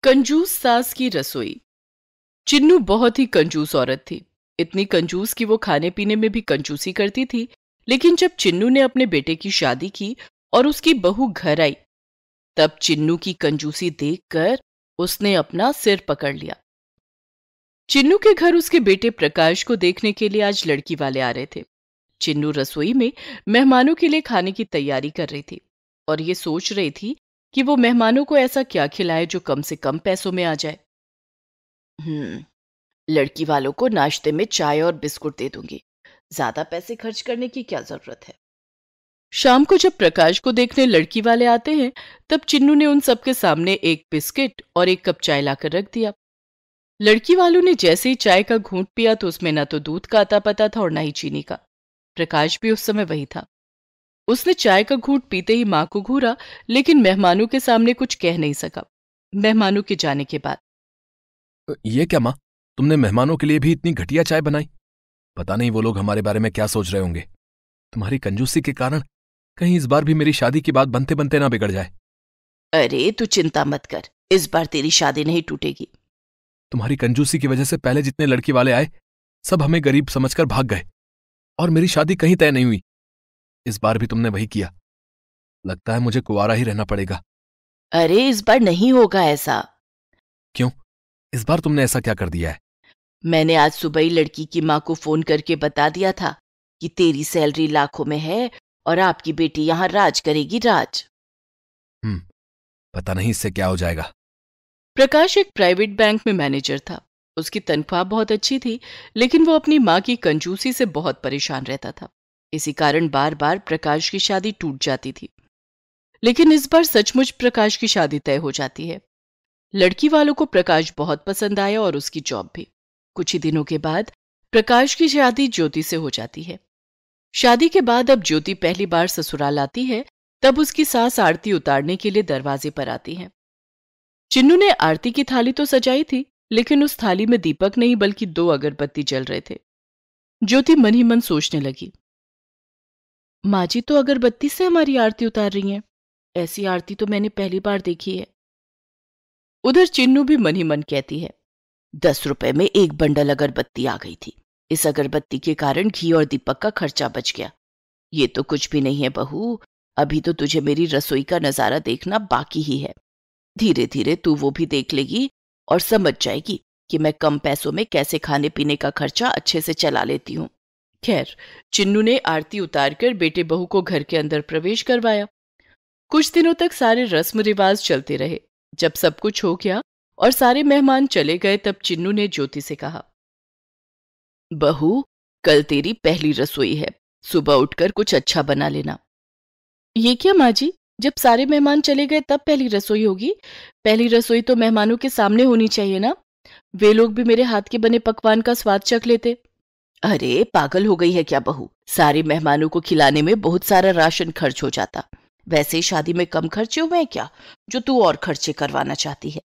कंजूस सास की रसोई। चिन्नू बहुत ही कंजूस औरत थी। इतनी कंजूस कि वो खाने पीने में भी कंजूसी करती थी। लेकिन जब चिन्नू ने अपने बेटे की शादी की और उसकी बहू घर आई, तब चिन्नू की कंजूसी देखकर उसने अपना सिर पकड़ लिया। चिन्नू के घर उसके बेटे प्रकाश को देखने के लिए आज लड़की वाले आ रहे थे। चिन्नू रसोई में मेहमानों के लिए खाने की तैयारी कर रही थी और ये सोच रही थी कि वो मेहमानों को ऐसा क्या खिलाए जो कम से कम पैसों में आ जाए। लड़की वालों को नाश्ते में चाय और बिस्कुट दे दूंगी। ज्यादा पैसे खर्च करने की क्या जरूरत है। शाम को जब प्रकाश को देखने लड़की वाले आते हैं, तब चिन्नू ने उन सबके सामने एक बिस्किट और एक कप चाय लाकर रख दिया। लड़की वालों ने जैसे ही चाय का घूंट पिया तो उसमें ना तो दूध का अता पता था और ना ही चीनी का। प्रकाश भी उस समय वही था। उसने चाय का घूंट पीते ही मां को घूरा, लेकिन मेहमानों के सामने कुछ कह नहीं सका। मेहमानों के जाने के बाद, ये क्या माँ, तुमने मेहमानों के लिए भी इतनी घटिया चाय बनाई? पता नहीं वो लोग हमारे बारे में क्या सोच रहे होंगे। तुम्हारी कंजूसी के कारण कहीं इस बार भी मेरी शादी की बात बनते बनते ना बिगड़ जाए। अरे तू चिंता मत कर, इस बार तेरी शादी नहीं टूटेगी। तुम्हारी कंजूसी की वजह से पहले जितने लड़की वाले आए सब हमें गरीब समझकर भाग गए और मेरी शादी कहीं तय नहीं हुई। इस बार भी तुमने वही किया। लगता है मुझे कुंवारा ही रहना पड़ेगा। अरे इस बार नहीं होगा ऐसा। क्यों? इस बार तुमने ऐसा क्या कर दिया है? मैंने आज सुबह ही लड़की की मां को फोन करके बता दिया था कि तेरी सैलरी लाखों में है और आपकी बेटी यहां राज करेगी, राज। पता नहीं इससे क्या हो जाएगा। प्रकाश एक प्राइवेट बैंक में मैनेजर था। उसकी तनख्वाह बहुत अच्छी थी, लेकिन वो अपनी मां की कंजूसी से बहुत परेशान रहता था। इसी कारण बार बार प्रकाश की शादी टूट जाती थी। लेकिन इस बार सचमुच प्रकाश की शादी तय हो जाती है। लड़की वालों को प्रकाश बहुत पसंद आया और उसकी जॉब भी। कुछ ही दिनों के बाद प्रकाश की शादी ज्योति से हो जाती है। शादी के बाद अब ज्योति पहली बार ससुराल आती है, तब उसकी सास आरती उतारने के लिए दरवाजे पर आती है। चिन्नू ने आरती की थाली तो सजाई थी, लेकिन उस थाली में दीपक नहीं बल्कि 2 अगरबत्ती जल रहे थे। ज्योति मन ही मन सोचने लगी, माँ जी तो अगरबत्ती से हमारी आरती उतार रही हैं। ऐसी आरती तो मैंने पहली बार देखी है। उधर चिन्नू भी मन ही मन कहती है, 10 रुपए में एक बंडल अगरबत्ती आ गई थी। इस अगरबत्ती के कारण घी और दीपक का खर्चा बच गया। ये तो कुछ भी नहीं है बहू, अभी तो तुझे मेरी रसोई का नजारा देखना बाकी ही है। धीरे धीरे तू वो भी देख लेगी और समझ जाएगी कि मैं कम पैसों में कैसे खाने पीने का खर्चा अच्छे से चला लेती हूँ। खैर, चिन्नू ने आरती उतारकर बेटे बहू को घर के अंदर प्रवेश करवाया। कुछ दिनों तक सारे रस्म रिवाज चलते रहे। जब सब कुछ हो गया और सारे मेहमान चले गए, तब चिन्नू ने ज्योति से कहा, बहू, कल तेरी पहली रसोई है। सुबह उठकर कुछ अच्छा बना लेना। ये क्या माँ जी, जब सारे मेहमान चले गए तब पहली रसोई होगी? पहली रसोई तो मेहमानों के सामने होनी चाहिए ना। वे लोग भी मेरे हाथ के बने पकवान का स्वाद चख लेते। अरे पागल हो गई है क्या बहू? सारे मेहमानों को खिलाने में बहुत सारा राशन खर्च हो जाता। वैसे शादी में कम खर्चे हुए हैं क्या, जो तू और खर्चे करवाना चाहती है?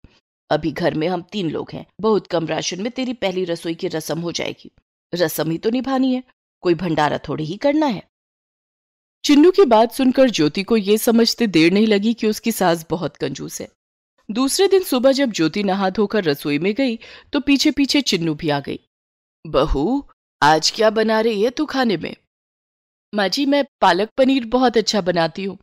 अभी घर में हम 3 लोग हैं। बहुत कम राशन में तेरी पहली रसोई की रस्म हो जाएगी। रस्म ही तो निभानी है, कोई भंडारा थोड़ी ही करना है। चिन्नू की बात सुनकर ज्योति को यह समझते देर नहीं लगी कि उसकी सास बहुत कंजूस है। दूसरे दिन सुबह जब ज्योति नहा धोकर रसोई में गई, तो पीछे पीछे चिन्नू भी आ गई। बहू, आज क्या बना रही है तू खाने में? माँ जी, मैं पालक पनीर बहुत अच्छा बनाती हूँ।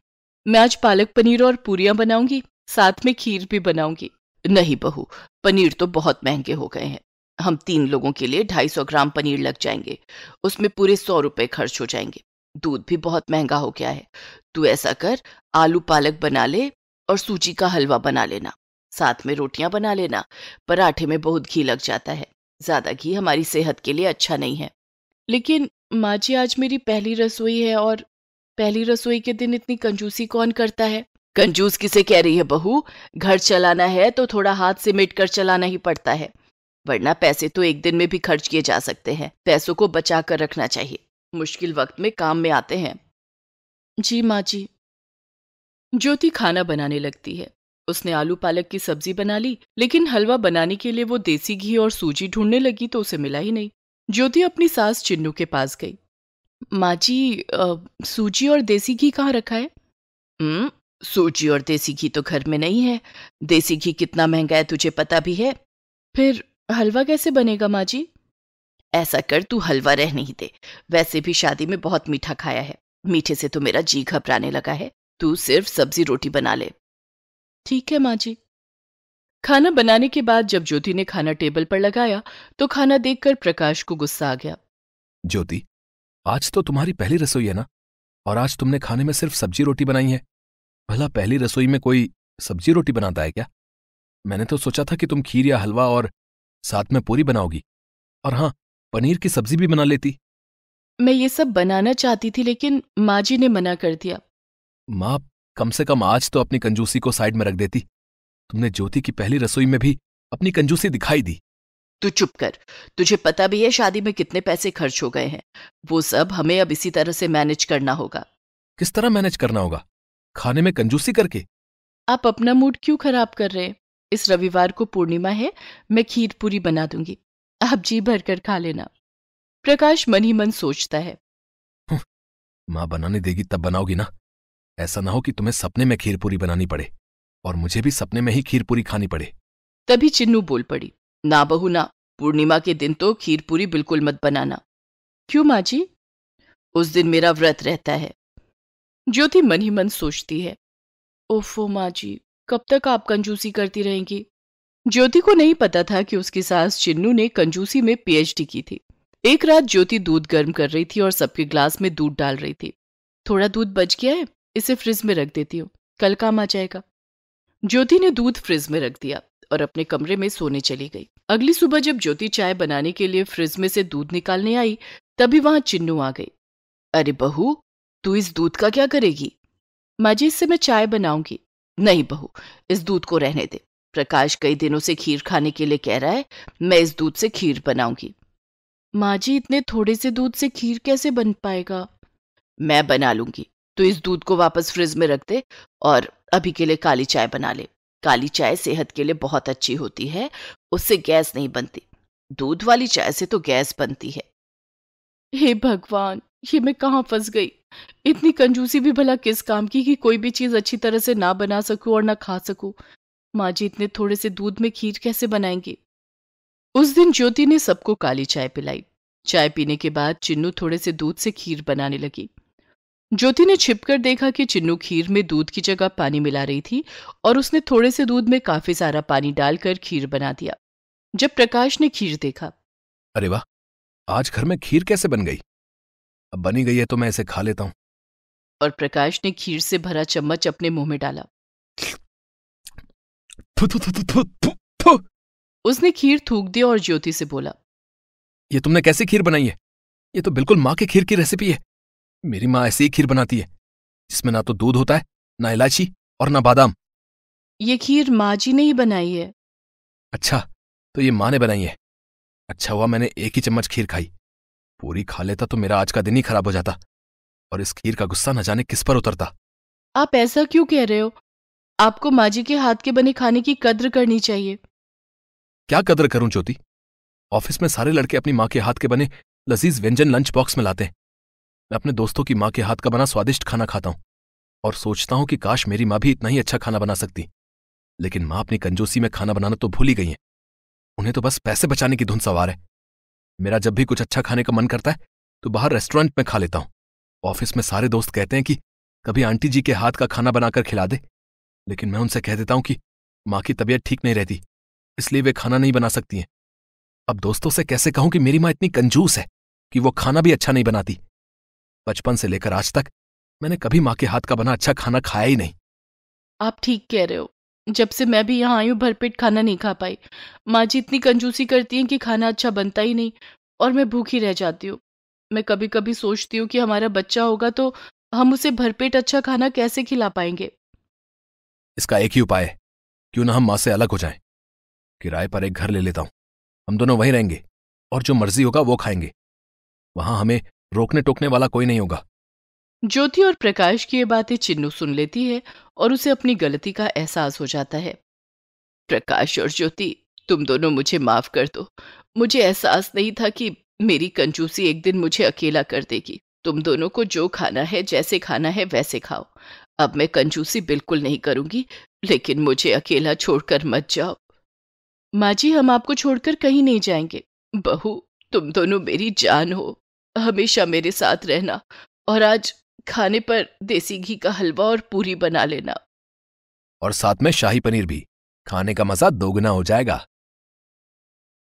मैं आज पालक पनीर और पूरियां बनाऊंगी, साथ में खीर भी बनाऊंगी। नहीं बहू, पनीर तो बहुत महंगे हो गए हैं। हम 3 लोगों के लिए 250 ग्राम पनीर लग जाएंगे। उसमें पूरे 100 रुपए खर्च हो जाएंगे। दूध भी बहुत महंगा हो गया है। तू ऐसा कर, आलू पालक बना ले और सूजी का हलवा बना लेना। साथ में रोटियां बना लेना। पराठे में बहुत घी लग जाता है। ज्यादा घी हमारी सेहत के लिए अच्छा नहीं है। लेकिन माँ जी, आज मेरी पहली रसोई है और पहली रसोई के दिन इतनी कंजूसी कौन करता है? कंजूस किसे कह रही है बहू? घर चलाना है तो थोड़ा हाथ सिमेट कर चलाना ही पड़ता है, वरना पैसे तो एक दिन में भी खर्च किए जा सकते हैं। पैसों को बचा कर रखना चाहिए, मुश्किल वक्त में काम में आते हैं। जी माँ जी। ज्योति खाना बनाने लगती है। उसने आलू पालक की सब्जी बना ली, लेकिन हलवा बनाने के लिए वो देसी घी और सूजी ढूंढने लगी तो उसे मिला ही नहीं। ज्योति अपनी सास चिन्नू के पास गई। माँ जी, सूजी और देसी घी कहाँ रखा है? सूजी और देसी घी तो घर में नहीं है। देसी घी कितना महंगा है तुझे पता भी है। फिर हलवा कैसे बनेगा माँ जी? ऐसा कर, तू हलवा रहने ही दे। वैसे भी शादी में बहुत मीठा खाया है, मीठे से तो मेरा जी घबराने लगा है। तू सिर्फ सब्जी रोटी बना ले। ठीक है माँ जी। खाना बनाने के बाद जब ज्योति ने खाना टेबल पर लगाया तो खाना देखकर प्रकाश को गुस्सा आ गया। ज्योति, आज तो तुम्हारी पहली रसोई है ना, और आज तुमने खाने में सिर्फ सब्जी रोटी बनाई है। भला पहली रसोई में कोई सब्जी रोटी बनाता है क्या? मैंने तो सोचा था कि तुम खीर या हलवा और साथ में पूरी बनाओगी, और हाँ, पनीर की सब्जी भी बना लेती। मैं ये सब बनाना चाहती थी लेकिन माँ जी ने मना कर दिया। माँ, कम से कम आज तो अपनी कंजूसी को साइड में रख देती। तुमने ज्योति की पहली रसोई में भी अपनी कंजूसी दिखाई दी। तू चुप कर। तुझे पता भी है शादी में कितने पैसे खर्च हो गए हैं। वो सब हमें अब इसी तरह से मैनेज करना होगा। किस तरह मैनेज करना होगा? खाने में कंजूसी करके? आप अपना मूड क्यों खराब कर रहे हैं? इस रविवार को पूर्णिमा है, मैं खीर पूरी बना दूंगी, आप जी भर कर खा लेना। प्रकाश मन ही मन सोचता है। माँ बनाने देगी तब बनाओगी ना। ऐसा ना हो कि तुम्हें सपने में खीर पूरी बनानी पड़े और मुझे भी सपने में ही खीर पूरी खानी पड़े। तभी चिन्नू बोल पड़ी, ना बहू ना, पूर्णिमा के दिन तो खीर पूरी बिल्कुल मत बनाना। क्यों माँ जी? उस दिन मेरा व्रत रहता है। ज्योति मन ही मन सोचती है, ओफो माँ जी, कब तक आप कंजूसी करती रहेंगी? ज्योति को नहीं पता था कि उसकी सास चिन्नू ने कंजूसी में पीएचडी की थी। एक रात ज्योति दूध गर्म कर रही थी और सबके ग्लास में दूध डाल रही थी। थोड़ा दूध बच गया है, इसे फ्रिज में रख देती हूँ, कल काम आ जाएगा। ज्योति ने दूध फ्रिज में रख दिया और अपने कमरे में सोने चली गई। अगली सुबह जब ज्योति चाय बनाने के लिए फ्रिज में से दूध निकालने आई तभी वहां चिन्नू आ गई। अरे बहू, तू इस दूध का क्या करेगी? माँ जी, इससे मैं चाय बनाऊंगी। नहीं बहू, इस दूध को रहने दे। प्रकाश कई दिनों से खीर खाने के लिए कह रहा है, मैं इस दूध से खीर बनाऊंगी। माँ जी, इतने थोड़े से दूध से खीर कैसे बन पाएगा? मैं बना लूंगी। तो इस दूध को वापस फ्रिज में रख दे और अभी के लिए काली चाय बना ले। काली चाय सेहत के लिए बहुत अच्छी होती है, उससे गैस नहीं बनती। दूध वाली चाय से तो गैस बनती है। हे भगवान, ये मैं कहाँ फंस गई? इतनी कंजूसी भी भला किस काम की कि कोई भी चीज अच्छी तरह से ना बना सकूं और ना खा सकूं। माँ जी इतने थोड़े से दूध में खीर कैसे बनाएंगी? उस दिन ज्योति ने सबको काली चाय पिलाई। चाय पीने के बाद चिन्नू थोड़े से दूध से खीर बनाने लगी। ज्योति ने छिपकर देखा कि चिन्नू खीर में दूध की जगह पानी मिला रही थी और उसने थोड़े से दूध में काफी सारा पानी डालकर खीर बना दिया। जब प्रकाश ने खीर देखा, अरे वाह, आज घर में खीर कैसे बन गई? अब बनी गई है तो मैं इसे खा लेता हूं। और प्रकाश ने खीर से भरा चम्मच अपने मुंह में डाला। थु, थु, थु, थु, थु, थु, थु। उसने खीर थूक दी और ज्योति से बोला, ये तुमने कैसी खीर बनाई है? ये तो बिल्कुल माँ के खीर की रेसिपी है। मेरी माँ ऐसी ही खीर बनाती है, जिसमें ना तो दूध होता है, ना इलायची और ना बादाम। ये खीर माँ जी ने ही बनाई है। अच्छा, तो ये माँ ने बनाई है। अच्छा हुआ मैंने एक ही चम्मच खीर खाई। पूरी खा लेता तो मेरा आज का दिन ही खराब हो जाता और इस खीर का गुस्सा न जाने किस पर उतरता। आप ऐसा क्यों कह रहे हो? आपको माँ जी के हाथ के बने खाने की कद्र करनी चाहिए। क्या कद्र करूं ज्योति? ऑफिस में सारे लड़के अपनी माँ के हाथ के बने लजीज व्यंजन लंच बॉक्स में लाते हैं। मैं अपने दोस्तों की माँ के हाथ का बना स्वादिष्ट खाना खाता हूं और सोचता हूं कि काश मेरी माँ भी इतना ही अच्छा खाना बना सकती। लेकिन माँ अपनी कंजूसी में खाना बनाना तो भूल ही गई है। उन्हें तो बस पैसे बचाने की धुन सवार है। मेरा जब भी कुछ अच्छा खाने का मन करता है तो बाहर रेस्टोरेंट में खा लेता हूं। ऑफिस में सारे दोस्त कहते हैं कि कभी आंटी जी के हाथ का खाना बनाकर खिला दे, लेकिन मैं उनसे कह देता हूं कि माँ की तबीयत ठीक नहीं रहती, इसलिए वे खाना नहीं बना सकती हैं। अब दोस्तों से कैसे कहूं कि मेरी माँ इतनी कंजूस है कि वो खाना भी अच्छा नहीं बनाती। बचपन से लेकर आज तक मैंने कभी माँ के हाथ का बना अच्छा खाना खाया ही नहीं। आप ठीक कह रहे हो। जब से मैं भी यहाँ आई हूँ भरपेट खाना नहीं खा पाई। माँ जी इतनी कंजूसी करती हैं कि खाना अच्छा बनता ही नहीं और मैं भूखी रह जाती हूँ। मैं कभी कभी सोचती हूँ कि हमारा बच्चा होगा तो हम उसे भरपेट अच्छा खाना कैसे खिला पाएंगे। इसका एक ही उपाय है, क्यों ना हम माँ से अलग हो जाएं। किराए पर एक घर ले लेता हूं, हम दोनों वहीं रहेंगे और जो मर्जी होगा वो खाएंगे। वहां हमें रोकने टोकने वाला कोई नहीं होगा। ज्योति और प्रकाश की ये बातें चिन्नू सुन लेती है और उसे अपनी गलती का एहसास हो जाता है। प्रकाश और ज्योति, तुम दोनों मुझे माफ कर दो। मुझे एहसास नहीं था कि मेरी कंजूसी एक दिन मुझे अकेला कर देगी। तुम दोनों को जो खाना है, जैसे खाना है वैसे खाओ। अब मैं कंजूसी बिल्कुल नहीं करूंगी, लेकिन मुझे अकेला छोड़कर मत जाओ। माँ जी, हम आपको छोड़कर कहीं नहीं जाएंगे। बहू, तुम दोनों मेरी जान हो, हमेशा मेरे साथ रहना। और आज खाने पर देसी घी का हलवा और पूरी बना लेना। और साथ में शाही पनीर भी। खाने का मजा दोगुना हो जाएगा।